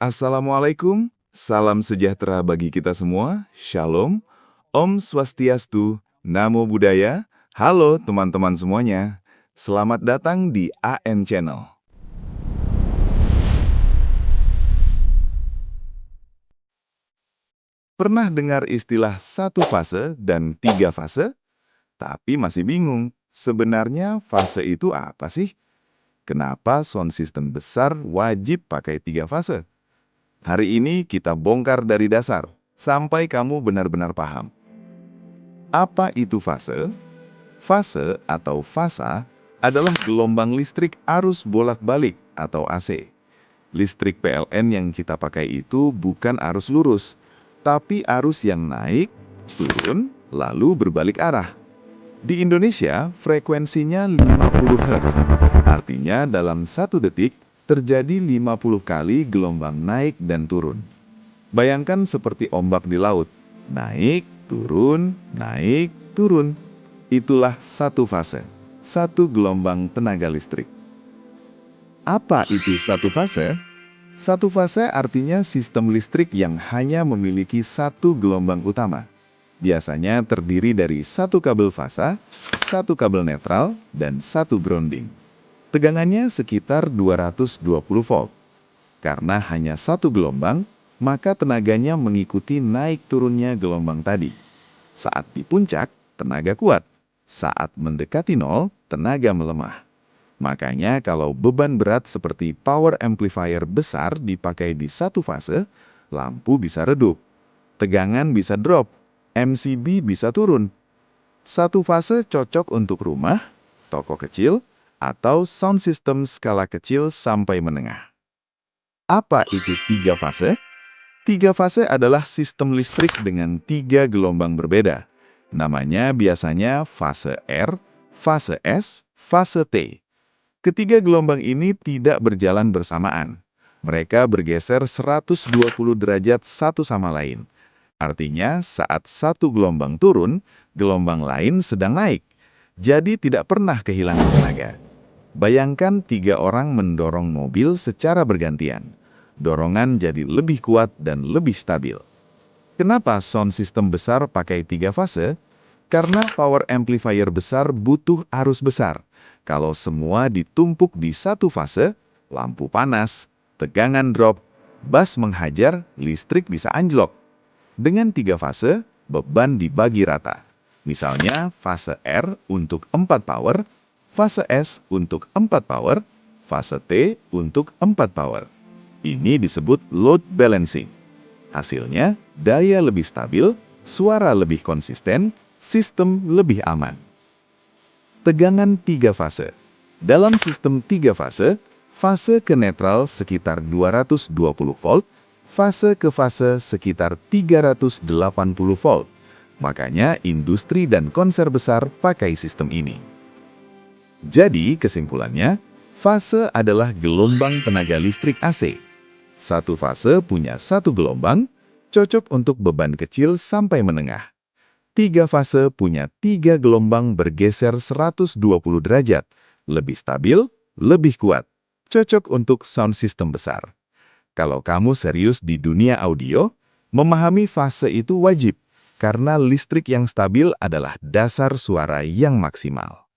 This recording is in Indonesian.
Assalamualaikum, salam sejahtera bagi kita semua, Shalom, Om Swastiastu, Namo Buddhaya, halo teman-teman semuanya, selamat datang di AN Channel. Pernah dengar istilah satu fase dan tiga fase? Tapi masih bingung, sebenarnya fase itu apa sih? Kenapa sound system besar wajib pakai tiga fase? Hari ini kita bongkar dari dasar, sampai kamu benar-benar paham. Apa itu fase? Fase atau fasa adalah gelombang listrik arus bolak-balik atau AC. Listrik PLN yang kita pakai itu bukan arus lurus, tapi arus yang naik, turun, lalu berbalik arah. Di Indonesia, frekuensinya 50 Hz. Artinya dalam 1 detik, terjadi 50 kali gelombang naik dan turun. Bayangkan seperti ombak di laut. Naik, turun, naik, turun. Itulah satu fase, satu gelombang tenaga listrik. Apa itu satu fase? Satu fase artinya sistem listrik yang hanya memiliki satu gelombang utama. Biasanya terdiri dari satu kabel fasa, satu kabel netral, dan satu grounding. Tegangannya sekitar 220 volt. Karena hanya satu gelombang, maka tenaganya mengikuti naik turunnya gelombang tadi. Saat di puncak, tenaga kuat. Saat mendekati nol, tenaga melemah. Makanya kalau beban berat seperti power amplifier besar dipakai di satu fase, lampu bisa redup, tegangan bisa drop, MCB bisa turun. Satu fase cocok untuk rumah, toko kecil, atau sound system skala kecil sampai menengah. Apa itu tiga fase? Tiga fase adalah sistem listrik dengan tiga gelombang berbeda. Namanya biasanya fase R, fase S, fase T. Ketiga gelombang ini tidak berjalan bersamaan. Mereka bergeser 120 derajat satu sama lain. Artinya saat satu gelombang turun, gelombang lain sedang naik. Jadi tidak pernah kehilangan tenaga. Bayangkan 3 orang mendorong mobil secara bergantian. Dorongan jadi lebih kuat dan lebih stabil. Kenapa sound system besar pakai 3 fase? Karena power amplifier besar butuh arus besar. Kalau semua ditumpuk di satu fase, lampu panas, tegangan drop, bass menghajar, listrik bisa anjlok. Dengan 3 fase, beban dibagi rata. Misalnya fase R untuk 4 power, fase S untuk 4 power, fase T untuk 4 power. Ini disebut load balancing. Hasilnya, daya lebih stabil, suara lebih konsisten, sistem lebih aman. Tegangan 3 fase. Dalam sistem 3 fase ke netral sekitar 220 volt, fase ke fase sekitar 380 volt. Makanya industri dan konser besar pakai sistem ini. Jadi kesimpulannya, fase adalah gelombang tenaga listrik AC. Satu fase punya satu gelombang, cocok untuk beban kecil sampai menengah. 3 fase punya 3 gelombang bergeser 120 derajat, lebih stabil, lebih kuat, cocok untuk sound system besar. Kalau kamu serius di dunia audio, memahami fase itu wajib, karena listrik yang stabil adalah dasar suara yang maksimal.